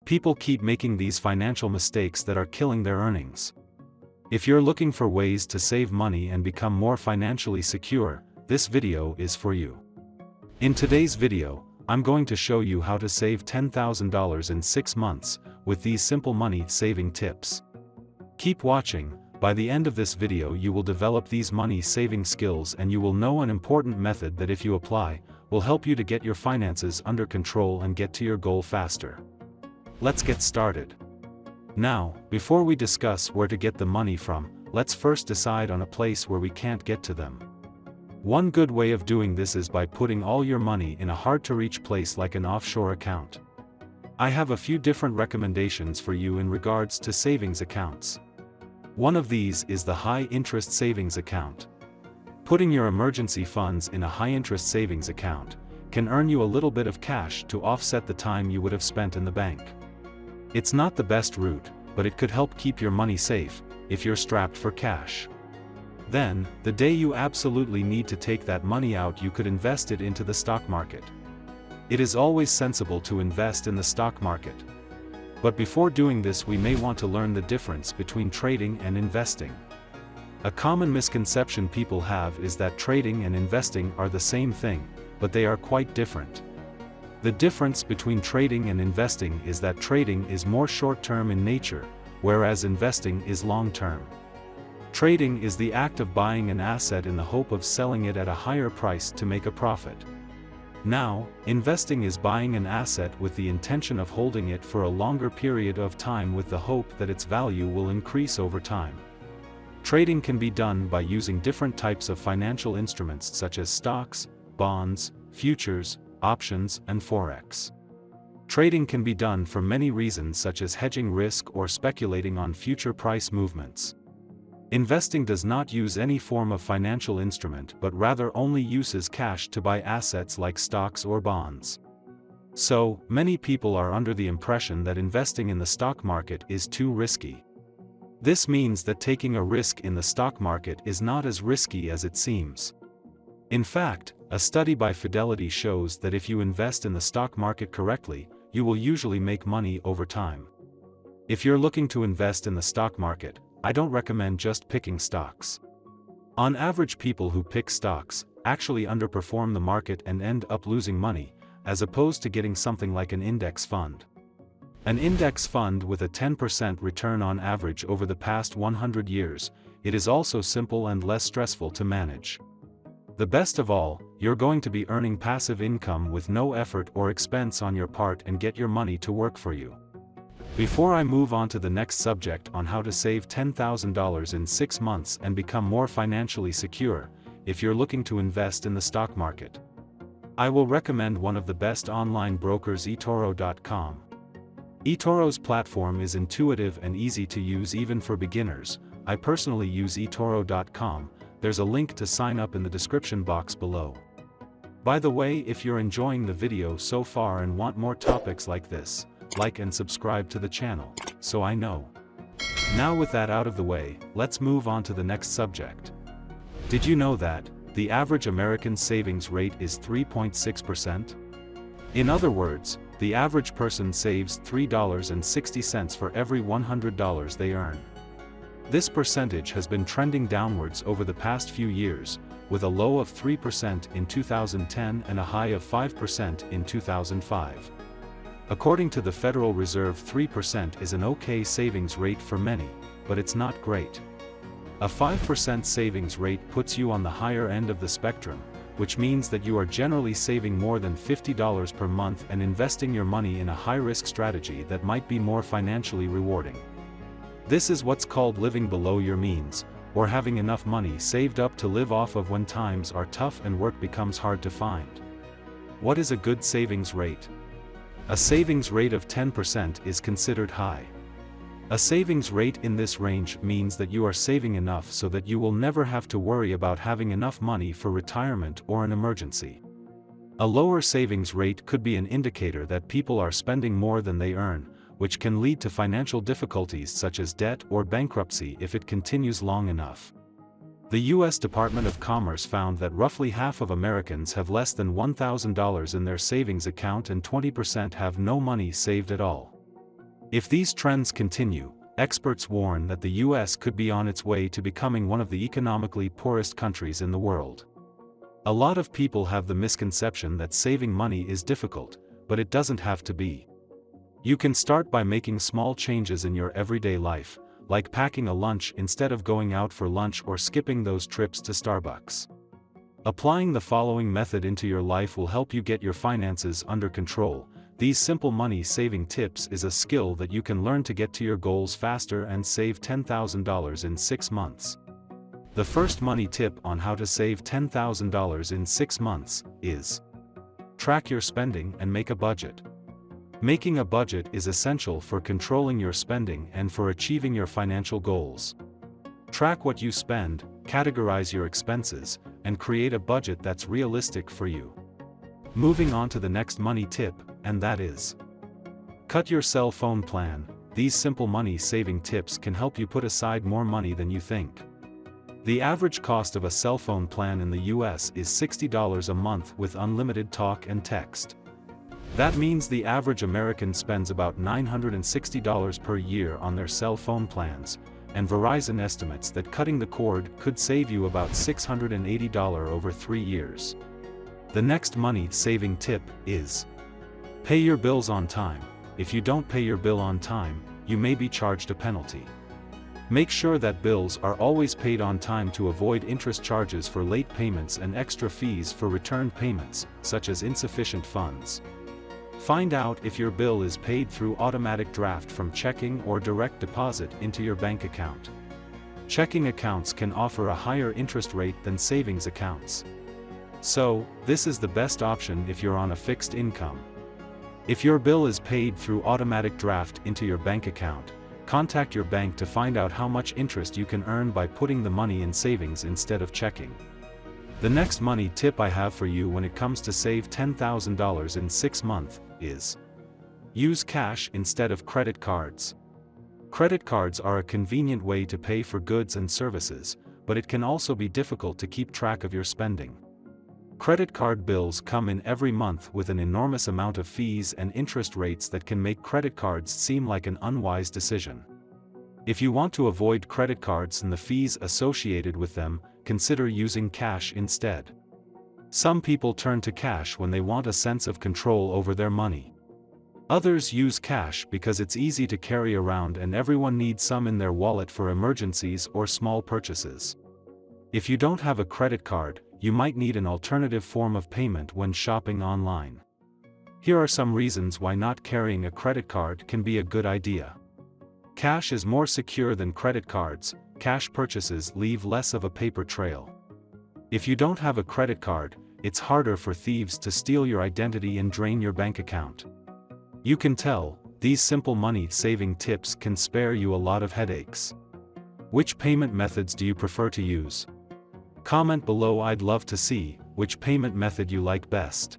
People keep making these financial mistakes that are killing their earnings. If you're looking for ways to save money and become more financially secure, this video is for you. In today's video, I'm going to show you how to save $10,000 in 6 months, with these simple money-saving tips. Keep watching. By the end of this video you will develop these money-saving skills and you will know an important method that if you apply, will help you to get your finances under control and get to your goal faster. Let's get started. Now, before we discuss where to get the money from, let's first decide on a place where we can't get to them. One good way of doing this is by putting all your money in a hard-to-reach place like an offshore account. I have a few different recommendations for you in regards to savings accounts. One of these is the high-interest savings account. Putting your emergency funds in a high-interest savings account can earn you a little bit of cash to offset the time you would have spent in the bank. It's not the best route, but it could help keep your money safe if you're strapped for cash. Then, the day you absolutely need to take that money out, you could invest it into the stock market. It is always sensible to invest in the stock market. But before doing this, we may want to learn the difference between trading and investing. A common misconception people have is that trading and investing are the same thing, but they are quite different. The difference between trading and investing is that trading is more short-term in nature, whereas investing is long-term. Trading is the act of buying an asset in the hope of selling it at a higher price to make a profit. Now, investing is buying an asset with the intention of holding it for a longer period of time with the hope that its value will increase over time. Trading can be done by using different types of financial instruments such as stocks, bonds, futures, options, and forex. Trading can be done for many reasons such as hedging risk or speculating on future price movements. Investing does not use any form of financial instrument but rather only uses cash to buy assets like stocks or bonds. So, many people are under the impression that investing in the stock market is too risky. This means that taking a risk in the stock market is not as risky as it seems. In fact, a study by Fidelity shows that if you invest in the stock market correctly, you will usually make money over time. If you're looking to invest in the stock market, I don't recommend just picking stocks. On average, people who pick stocks actually underperform the market and end up losing money, as opposed to getting something like an index fund. An index fund with a 10% return on average over the past 100 years, it is also simple and less stressful to manage. The best of all, you're going to be earning passive income with no effort or expense on your part and get your money to work for you. Before I move on to the next subject on how to save $10,000 in 6 months and become more financially secure, if you're looking to invest in the stock market, I will recommend one of the best online brokers, eToro.com. eToro's platform is intuitive and easy to use even for beginners. I personally use eToro.com. There's a link to sign up in the description box below. By the way, if you're enjoying the video so far and want more topics like this, like and subscribe to the channel, so I know. Now with that out of the way, let's move on to the next subject. Did you know that the average American savings rate is 3.6%? In other words, the average person saves $3.60 for every $100 they earn. This percentage has been trending downwards over the past few years, with a low of 3% in 2010 and a high of 5% in 2005. According to the Federal Reserve, 3% is an okay savings rate for many, but it's not great. A 5% savings rate puts you on the higher end of the spectrum, which means that you are generally saving more than $50 per month and investing your money in a high-risk strategy that might be more financially rewarding. This is what's called living below your means, or having enough money saved up to live off of when times are tough and work becomes hard to find. What is a good savings rate? A savings rate of 10% is considered high. A savings rate in this range means that you are saving enough so that you will never have to worry about having enough money for retirement or an emergency. A lower savings rate could be an indicator that people are spending more than they earn, which can lead to financial difficulties such as debt or bankruptcy if it continues long enough. The U.S. Department of Commerce found that roughly half of Americans have less than $1,000 in their savings account and 20% have no money saved at all. If these trends continue, experts warn that the US could be on its way to becoming one of the economically poorest countries in the world. A lot of people have the misconception that saving money is difficult, but it doesn't have to be. You can start by making small changes in your everyday life, like packing a lunch instead of going out for lunch or skipping those trips to Starbucks. Applying the following method into your life will help you get your finances under control. These simple money-saving tips is a skill that you can learn to get to your goals faster and save $10,000 in 6 months. The first money tip on how to save $10,000 in 6 months is: track your spending and make a budget. Making a budget is essential for controlling your spending and for achieving your financial goals. Track what you spend, categorize your expenses, and create a budget that's realistic for you. Moving on to the next money tip, and that is: cut your cell phone plan. These simple money-saving tips can help you put aside more money than you think. The average cost of a cell phone plan in the US is $60 a month with unlimited talk and text. That means the average American spends about $960 per year on their cell phone plans, and Verizon estimates that cutting the cord could save you about $680 over 3 years. The next money-saving tip is: pay your bills on time. If you don't pay your bill on time, you may be charged a penalty. Make sure that bills are always paid on time to avoid interest charges for late payments and extra fees for returned payments, such as insufficient funds. Find out if your bill is paid through automatic draft from checking or direct deposit into your bank account. Checking accounts can offer a higher interest rate than savings accounts. So, this is the best option if you're on a fixed income. If your bill is paid through automatic draft into your bank account, contact your bank to find out how much interest you can earn by putting the money in savings instead of checking. The next money tip I have for you when it comes to save $10,000 in 6 months is: use cash instead of credit cards. Credit cards are a convenient way to pay for goods and services, but it can also be difficult to keep track of your spending. Credit card bills come in every month with an enormous amount of fees and interest rates that can make credit cards seem like an unwise decision. If you want to avoid credit cards and the fees associated with them, consider using cash instead. Some people turn to cash when they want a sense of control over their money. Others use cash because it's easy to carry around and everyone needs some in their wallet for emergencies or small purchases. If you don't have a credit card, you might need an alternative form of payment when shopping online. Here are some reasons why not carrying a credit card can be a good idea. Cash is more secure than credit cards. Cash purchases leave less of a paper trail. If you don't have a credit card, it's harder for thieves to steal your identity and drain your bank account. You can tell, these simple money-saving tips can spare you a lot of headaches. Which payment methods do you prefer to use? Comment below. I'd love to see which payment method you like best.